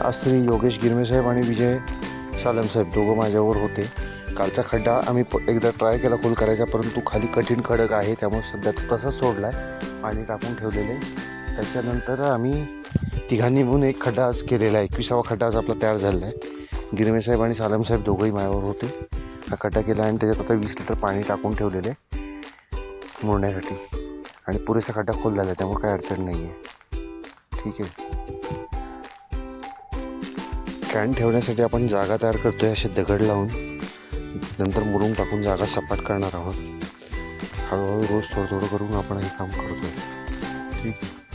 आज श्री योगेश गिरमे साहेब आणि विजय सालम साहेब दोघं माझ्यावर होते. कालचा खड्डा आम्ही एकदा ट्राय केला खोल करायचा, परंतु खाली कठीण खडक आहे, त्यामुळे सध्या तो तसाच सोडला आहे, पाणी टाकून ठेवलेले. त्याच्यानंतर आम्ही तिघांनी मिळून एक खड्डा आज केलेला आहे. 21वा खड्डा आज आपला तयार झालेला आहे. गिरमे साहेब आणि सालम साहेब दोघंही माझ्यावर होते. हा खड्डा केला आणि त्याच्यात आता 20 लिटर पाणी टाकून ठेवलेले मुरण्यासाठी, आणि पुरेसा खड्डा खोल झाला आहे, त्यामुळे काही अडचण नाही आहे. ठीक आहे. कॅन ठेवण्यासाठी आपण जागा तयार करतो आहे, असे दगड लावून नंतर मुरुम टाकून जागा सपाट करणार आहोत. हळूहळू रोज थोडं थोडं करून आपण हे काम करतो आहे. ठीक आहे.